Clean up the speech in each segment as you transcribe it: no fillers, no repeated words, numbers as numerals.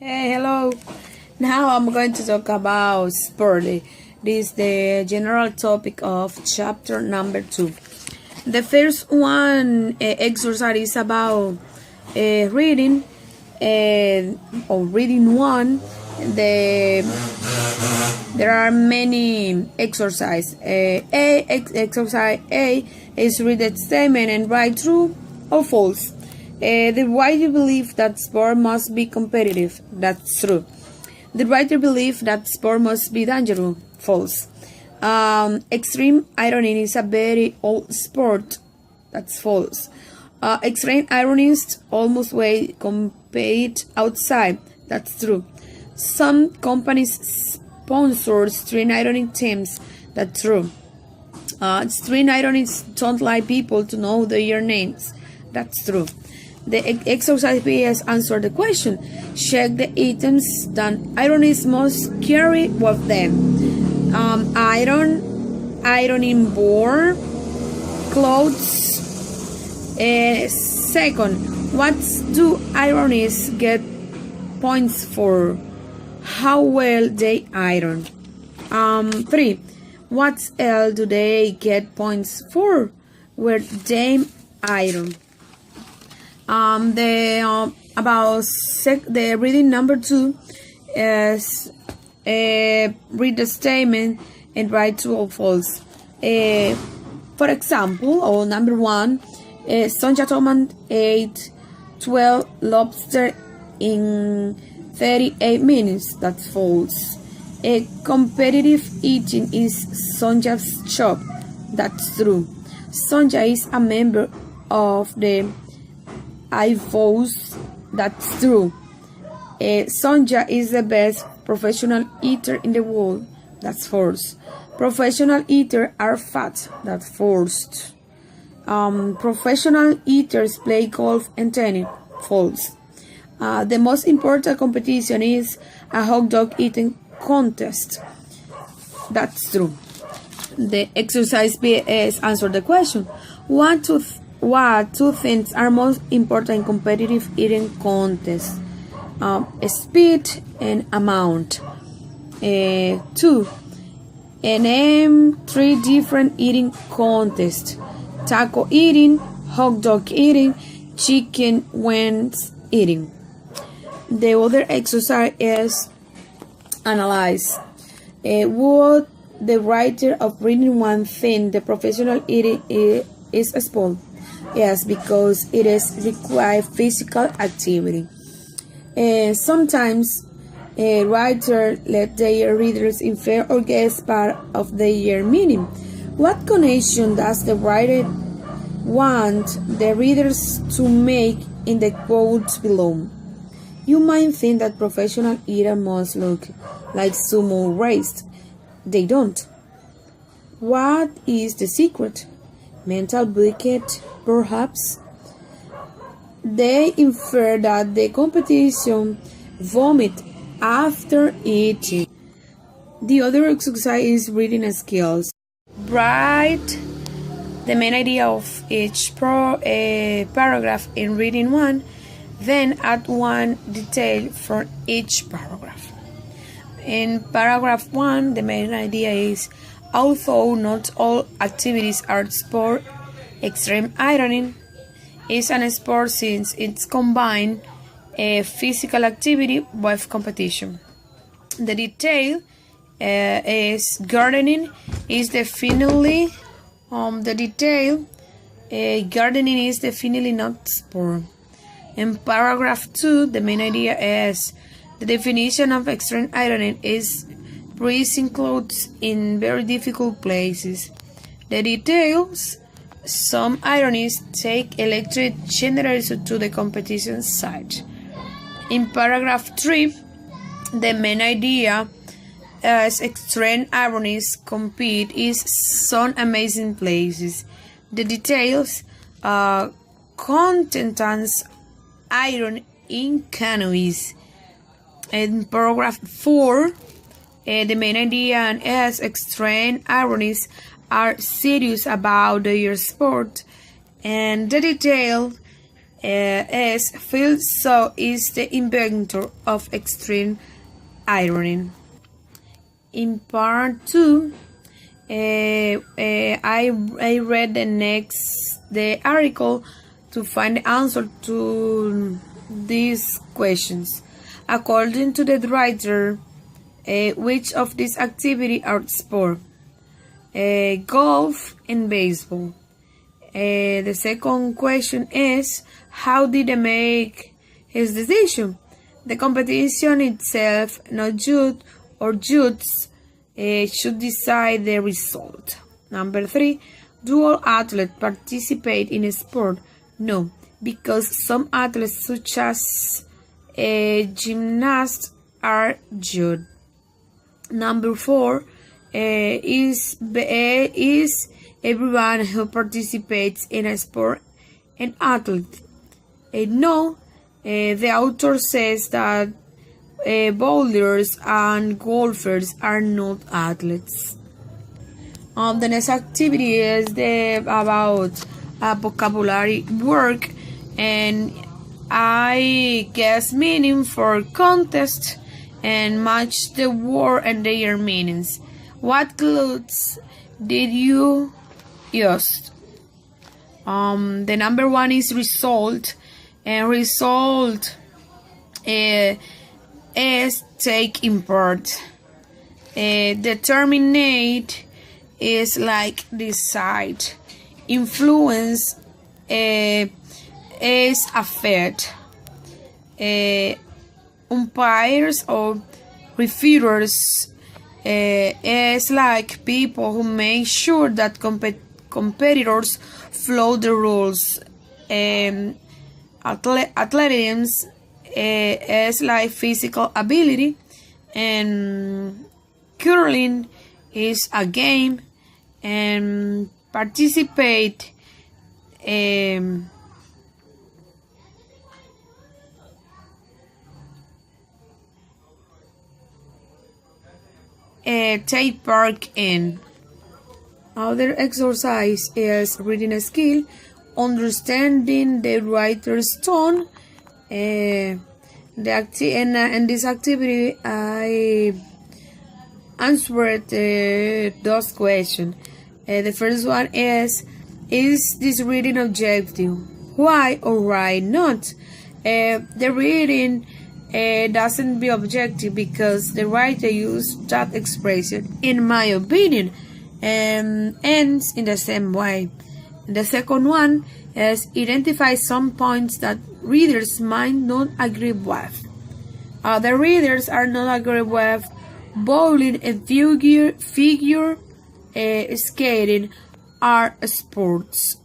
Hey, hello. Now I'm going to talk about sport. This is the general topic of chapter number 2. The first one exercise is about reading or reading one. There are many exercises. Exercise A is read the statement and write true or false. The writer believes that sport must be competitive. That's true. The writer believes that sport must be dangerous. False. Extreme ironing is a very old sport. That's false. Extreme ironists almost always compete outside. That's true. Some companies sponsor string ironing teams. That's true. String ironists don't like people to know their names. That's true. The exercise B is answer the question. Check the items that ironists must carry with them. Ironing board, clothes. Second, what do ironists get points for? How well they iron. 3. What else do they get points for? Where they iron. The reading number 2 is read the statement and write true or false. For example, or number 1, some gentleman ate 12 lobster in 38 minutes. That's false. Competitive eating is Sonja's job. That's true. Sonja is a member of the IVOS. That's true. Sonja is the best professional eater in the world. That's false. Professional eaters are fat. That's false. Professional eaters play golf and tennis. False. The most important competition is a hot dog eating contest. That's true. The exercise B is answer the question. What two things are most important in competitive eating contests? Speed and amount. 2. Name 3 different eating contests: taco eating, hot dog eating, chicken wings eating. The other exercise is analyze. Would the writer of reading one thing the professional eating is a sport? Yes, because it is require physical activity. Sometimes a writer let their readers infer or guess part of their meaning. What connection does the writer want the readers to make in the quotes below? You might think that professional eaters must look like sumo raised. They don't. What is the secret? Mental bucket, perhaps? They infer that the competition vomit after eating. The other exercise is reading skills. Write the main idea of each paragraph in reading 1, then add one detail for each paragraph. In paragraph 1, the main idea is, although not all activities are sport, extreme ironing is an sport since it's combined physical activity with competition. The detail is gardening is definitely gardening is definitely not sport. In paragraph 2, the main idea is the definition of extreme ironing is pressing clothes in very difficult places. The details: some ironists take electric generators to the competition site. In paragraph 3, the main idea as extreme ironists compete is some amazing places. The details: contestants iron in canoes. In paragraph 4, the main idea is extreme ironists are serious about their sport, and the detail S. Phil So is the inventor of extreme ironing. In part 2, I read the article to find the answer to these questions. According to the writer, which of these activities are sport? Golf and baseball. The second question is, how did he make his decision? The competition itself, not judge or judges, should decide the result. Number 3, do all athletes participate in a sport? No, because some athletes, such as gymnasts, are judged. Number 4, is everyone who participates in a sport an athlete? No, the author says that bowlers and golfers are not athletes. The next activity is about vocabulary work, and I guess meaning for contest and match the word and their meanings. What clues did you use? The number 1 is result, and result is taking part. Determinate is like decide. Influence is affect. Umpires or referees is like people who make sure that competitors follow the rules. Athletics is like physical ability, and curling is a game, and participate take part in. Other exercise is reading a skill, understanding the writer's tone. In this activity, I answered those questions. The first one is this reading objective? Why or why not? The reading doesn't be objective because the writer used that expression, in my opinion, ends in the same way. The second one is identify some points that readers might not agree with. The readers are not agree with bowling and figure skating are sports.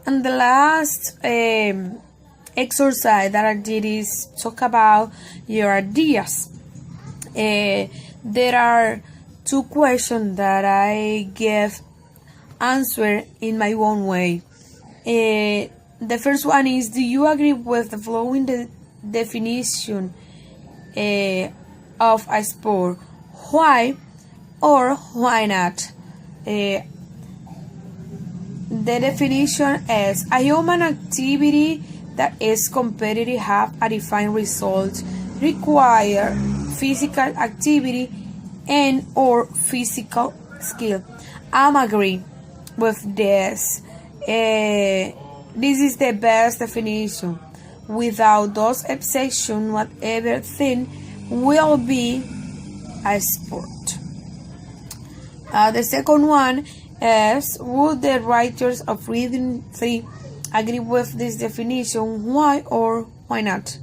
And the last exercise that I did is talk about your ideas. There are 2 questions that I give answer in my own way. The first one is, do you agree with the following definition of a sport? Why or why not? The definition is a human activity that is competitive, have a defined result, require physical activity and or physical skill. I'm agree with this. This is the best definition. Without those exceptions, whatever thing will be a sport. The second one is, would the writers of Reading 3 agree with this definition? Why or why not?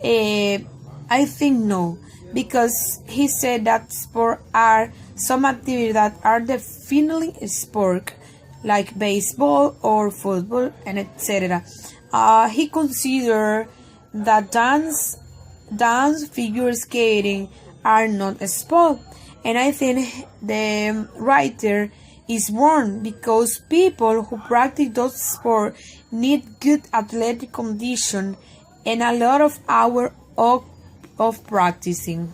I think no, because he said that sport are some activities that are definitely sport, like baseball or football and etc. He considered that dance, figure skating are not a sport, and I think the writer is wrong because people who practice those sports need good athletic condition and a lot of hours of practicing.